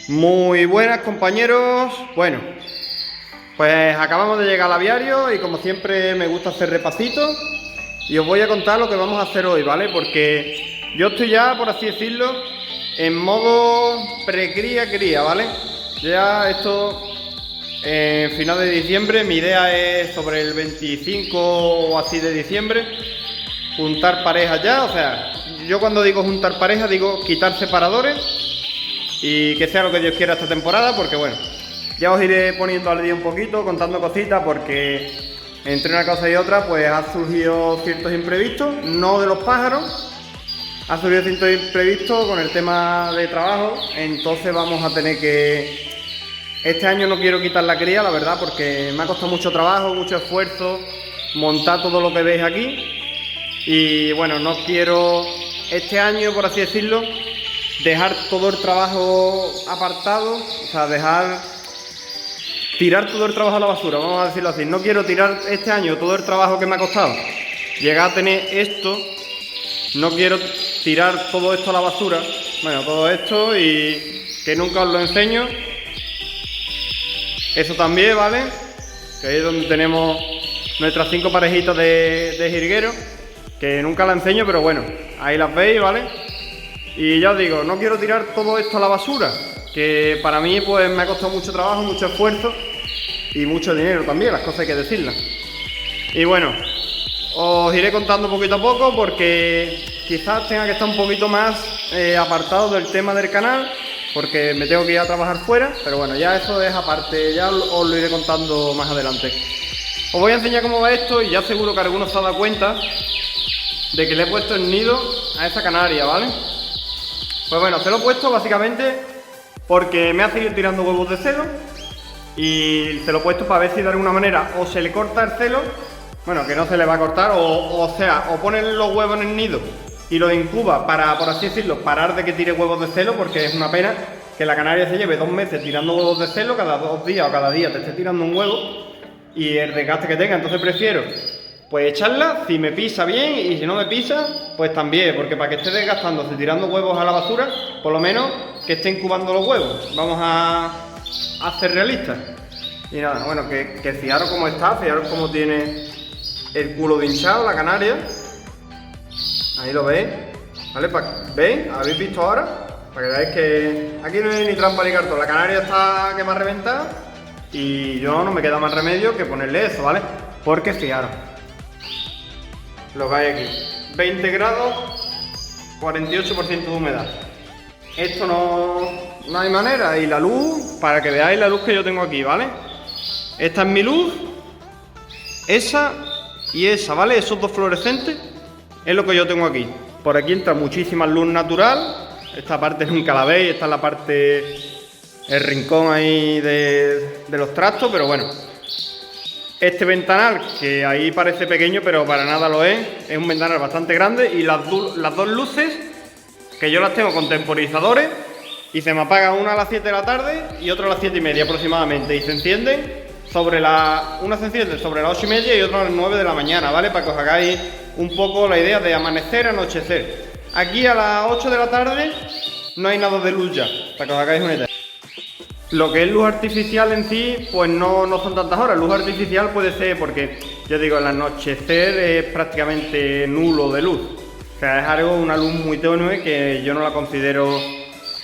Muy buenas, compañeros. Bueno, pues acabamos de llegar al aviario y como siempre me gusta hacer repasito y os voy a contar lo que vamos a hacer hoy, ¿vale? Porque yo estoy ya, por así decirlo, en modo pre-cría, ¿vale? Ya esto, final de diciembre, mi idea es sobre el 25 o así de diciembre, juntar parejas ya, o sea, yo cuando digo juntar parejas digo quitar separadores y que sea lo que Dios quiera esta temporada, porque bueno, ya os iré poniendo al día un poquito, contando cositas, porque entre una cosa y otra pues ha surgido ciertos imprevistos, no de los pájaros, ha surgido ciertos imprevistos con el tema de trabajo, entonces vamos a tener que... Este año no quiero quitar la cría, la verdad, porque me ha costado mucho trabajo, mucho esfuerzo montar todo lo que veis aquí y bueno, no quiero este año, por así decirlo, dejar todo el trabajo apartado, o sea, tirar todo el trabajo a la basura, vamos a decirlo así. No quiero tirar este año todo el trabajo que me ha costado llegar a tener esto, no quiero tirar todo esto a la basura, bueno, todo esto y que nunca os lo enseño. Eso también, ¿vale? Que ahí es donde tenemos nuestras 5 parejitas de jilgueros, que nunca las enseño, pero bueno, ahí las veis, ¿vale? Y ya os digo, no quiero tirar todo esto a la basura, que para mí pues me ha costado mucho trabajo, mucho esfuerzo y mucho dinero también, las cosas hay que decirlas. Y bueno, os iré contando poquito a poco porque quizás tenga que estar un poquito más apartado del tema del canal, porque me tengo que ir a trabajar fuera, pero bueno, ya eso es aparte, ya os lo iré contando más adelante. Os voy a enseñar cómo va esto y ya seguro que algunos se han dado cuenta de que le he puesto el nido a esa canaria, ¿vale? Pues bueno, se lo he puesto básicamente porque me ha seguido tirando huevos de celo y se lo he puesto para ver si de alguna manera o se le corta el celo, bueno, que no se le va a cortar, o ponen los huevos en el nido y los incuba para, por así decirlo, parar de que tire huevos de celo, porque es una pena que la canaria se lleve 2 meses tirando huevos de celo, cada 2 días o cada día te esté tirando un huevo y el desgaste que tenga, entonces prefiero pues echarla, si me pisa bien y si no me pisa, pues también, porque para que esté desgastándose tirando huevos a la basura, por lo menos que esté incubando los huevos. Vamos a ser realistas. Y nada, bueno, que fijaros cómo está, fijaros cómo tiene el culo de hinchado la canaria. Ahí lo veis, ¿vale? ¿Veis? ¿Habéis visto ahora? Para que veáis que aquí no hay ni trampa ni cartón, la canaria está que me ha reventado y yo no me queda más remedio que ponerle eso, ¿vale? Porque fijaros. Lo que hay aquí, 20 grados, 48% de humedad. Esto no hay manera. Y la luz, para que veáis la luz que yo tengo aquí, ¿vale? Esta es mi luz, esa y esa, ¿vale? Esos dos fluorescentes es lo que yo tengo aquí. Por aquí entra muchísima luz natural. Esta parte nunca la veis, esta es la parte, el rincón ahí de los trastos, pero bueno. Este ventanal, que ahí parece pequeño, pero para nada lo es un ventanal bastante grande y las dos luces, que yo las tengo con temporizadores y se me apaga una a las 7 de la tarde y otra a las 7:30 aproximadamente y se encienden una se enciende sobre las 8:30 y otra a las 9 de la mañana, ¿vale? Para que os hagáis un poco la idea de amanecer, anochecer. Aquí a las 8 de la tarde no hay nada de luz ya, para que os hagáis una idea. Lo que es luz artificial en sí, pues no son tantas horas. Luz artificial puede ser, porque yo digo, el anochecer es prácticamente nulo de luz. O sea, es una luz muy tenue que yo no la considero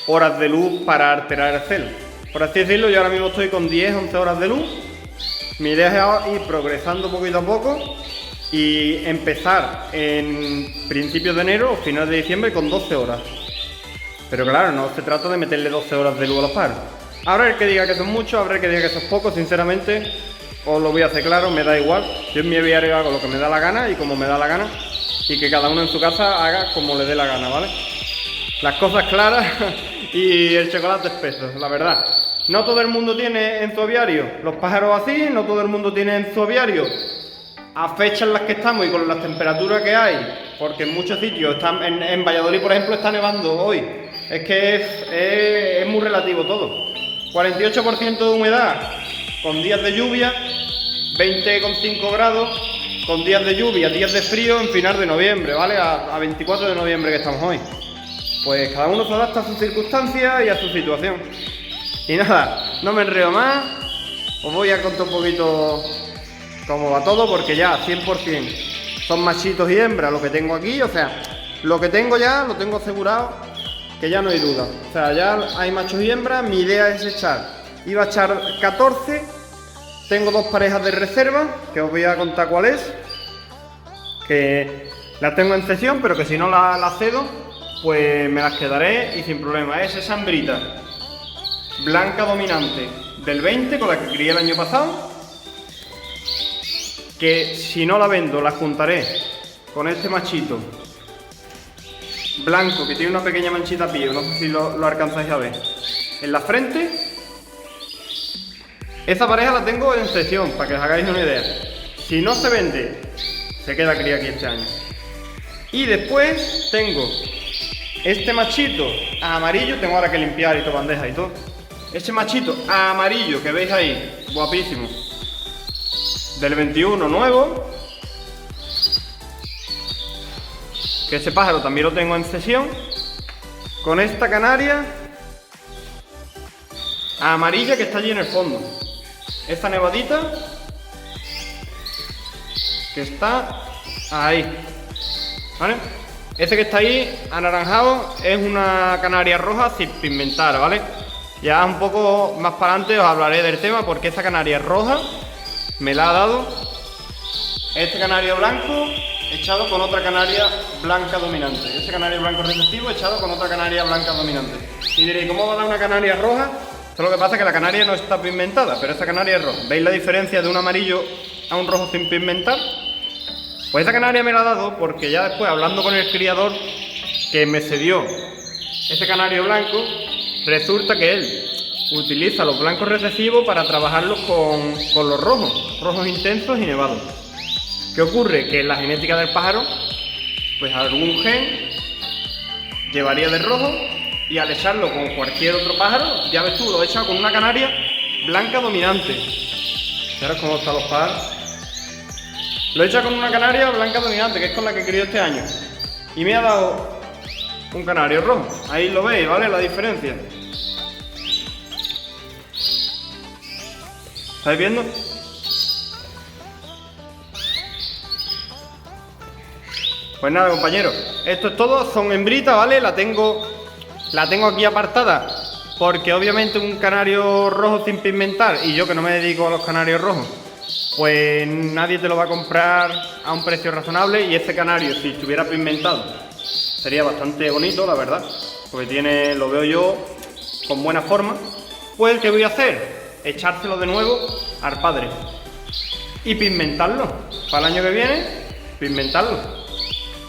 horas de luz para alterar el celo. Por así decirlo, yo ahora mismo estoy con 10, 11 horas de luz. Mi idea es ir progresando poquito a poco y empezar en principios de enero o finales de diciembre con 12 horas. Pero claro, no se trata de meterle 12 horas de luz a los pájaros. Habrá el que diga que son muchos, habrá el que diga que son pocos, sinceramente, os lo voy a hacer claro, me da igual. Yo en mi aviario hago lo que me da la gana y como me da la gana, y que cada uno en su casa haga como le dé la gana, ¿vale? Las cosas claras y el chocolate espeso, la verdad. No todo el mundo tiene en su aviario los pájaros así, no todo el mundo tiene en su aviario a fechas en las que estamos y con las temperaturas que hay, porque en muchos sitios, en Valladolid por ejemplo está nevando hoy, es que es muy relativo todo. 48% de humedad, con días de lluvia, 20,5 grados, con días de lluvia, días de frío en final de noviembre, ¿vale? A 24 de noviembre que estamos hoy. Pues cada uno se adapta a sus circunstancias y a su situación. Y nada, no me enredo más. Os voy a contar un poquito cómo va todo, porque ya 100% son machitos y hembras lo que tengo aquí. O sea, lo que tengo ya lo tengo asegurado, que ya no hay duda. O sea, ya hay machos y hembras. Mi idea es iba a echar 14. Tengo 2 parejas de reserva, que os voy a contar cuál es. Que las tengo en cesión, pero que si no las cedo, pues me las quedaré y sin problema. Es esa hembrita blanca dominante del 20, con la que crié el año pasado, que si no la vendo la juntaré con este machito blanco que tiene una pequeña manchita a pie, no sé si lo alcanzáis a ver, en la frente. Esa pareja la tengo en cesión, para que os hagáis una idea. Si no se vende, se queda cría aquí este año. Y después tengo este machito amarillo, tengo ahora que limpiar y todo, bandeja y todo. Este machito amarillo que veis ahí, guapísimo, del 21 nuevo, que ese pájaro también lo tengo en cesión, con esta canaria amarilla que está allí en el fondo. Esta nevadita que está ahí, ¿vale? Ese que está ahí anaranjado es una canaria roja sin pigmentar, ¿vale? Ya un poco más para adelante os hablaré del tema, porque esta canaria roja me la ha dado este canario blanco echado con otra canaria blanca dominante. Este canario blanco receptivo echado con otra canaria blanca dominante. Y diréis, ¿cómo va a dar una canaria roja? Esto lo que pasa es que la canaria no está pigmentada, pero esta canaria es roja. ¿Veis la diferencia de un amarillo a un rojo sin pigmentar? Pues esta canaria me la ha dado porque ya después, hablando con el criador que me cedió ese canario blanco, resulta que él utiliza los blancos recesivos para trabajarlos con los rojos intensos y nevados. ¿Qué ocurre? Que en la genética del pájaro, pues algún gen llevaría de rojo, y al echarlo con cualquier otro pájaro, ya ves tú, lo he echado con una canaria blanca dominante. ¿Sabes cómo están los pájaros? Lo he echado con una canaria blanca dominante, que es con la que crió este año, y me ha dado un canario rojo. Ahí lo veis, ¿vale? La diferencia. ¿Estáis viendo? Pues nada, compañeros, esto es todo. Son hembritas, ¿vale? La tengo aquí apartada porque obviamente un canario rojo sin pigmentar, y yo que no me dedico a los canarios rojos, pues nadie te lo va a comprar a un precio razonable. Y este canario, si estuviera pigmentado, sería bastante bonito, la verdad, porque lo veo yo con buena forma. Pues ¿qué voy a hacer? Echárselo de nuevo al padre y pigmentarlo para el año que viene, pigmentarlo.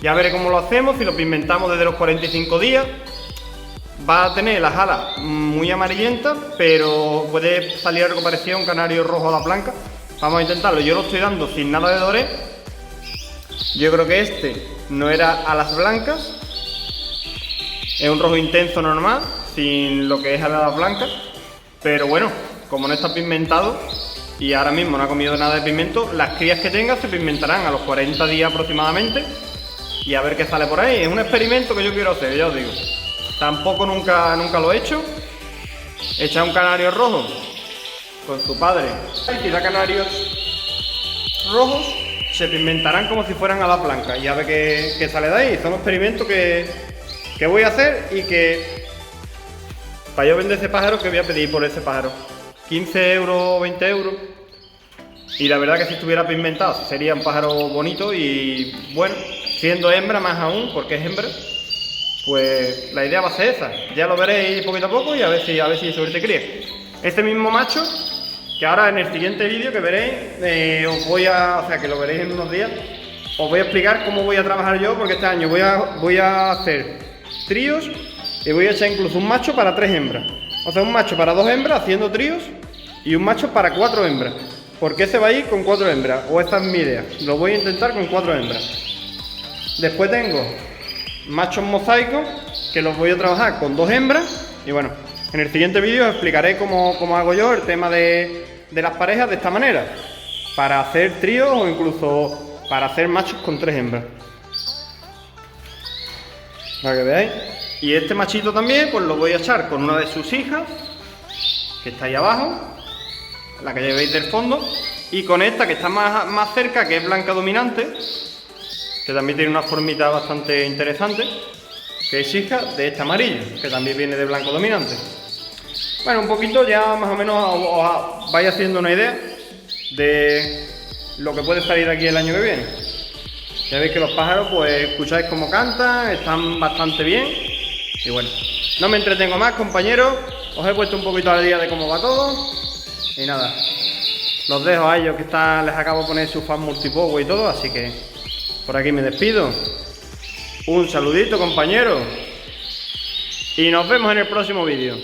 Ya veré cómo lo hacemos. Si lo pigmentamos desde los 45 días, va a tener las alas muy amarillentas, pero puede salir algo parecido a un canario rojo a la blanca. Vamos a intentarlo. Yo lo estoy dando sin nada de doré. Yo creo que este no era alas blancas, es un rojo intenso normal, sin lo que es alas blancas. Pero bueno, como no está pigmentado y ahora mismo no ha comido nada de pigmento, las crías que tenga se pigmentarán a los 40 días aproximadamente, y a ver qué sale por ahí. Es un experimento que yo quiero hacer, ya os digo. Tampoco nunca lo he hecho. Echar un canario rojo con su padre, y si da canarios rojos, se pigmentarán como si fueran alas blancas, y a ver qué sale de ahí. Son experimentos que voy a hacer, y que para yo vender ese pájaro, que voy a pedir por ese pájaro 15 euros, 20 euros. Y la verdad que si estuviera pigmentado sería un pájaro bonito, y bueno, siendo hembra más aún, porque es hembra, pues la idea va a ser esa. Ya lo veréis poquito a poco, y a ver si suerte cría. Este mismo macho, que ahora en el siguiente vídeo que veréis, o sea que lo veréis en unos días, os voy a explicar cómo voy a trabajar yo, porque este año voy a hacer tríos, y voy a echar incluso un macho para 3 hembras. O sea, un macho para 2 hembras haciendo tríos, y un macho para 4 hembras. ¿Por qué se va a ir con 4 hembras? O esta es mi idea. Lo voy a intentar con 4 hembras. Después tengo machos mosaicos, que los voy a trabajar con 2 hembras. Y bueno, en el siguiente vídeo os explicaré cómo hago yo el tema de las parejas de esta manera, para hacer tríos o incluso para hacer machos con 3 hembras, para que veáis. Y este machito también pues lo voy a echar con una de sus hijas, que está ahí abajo, la que ya veis del fondo, y con esta que está más cerca, que es blanca dominante, que también tiene una formita bastante interesante, que es hija de este amarillo, que también viene de blanco dominante. Bueno, un poquito ya más o menos os vais haciendo una idea de lo que puede salir de aquí el año que viene. Ya veis que los pájaros, pues escucháis cómo cantan, están bastante bien. Y bueno, no me entretengo más, compañeros. Os he puesto un poquito al día de cómo va todo. Y nada, los dejo a ellos, que les acabo de poner su fan multipogo y todo, así que por aquí me despido. Un saludito, compañeros. Y nos vemos en el próximo vídeo.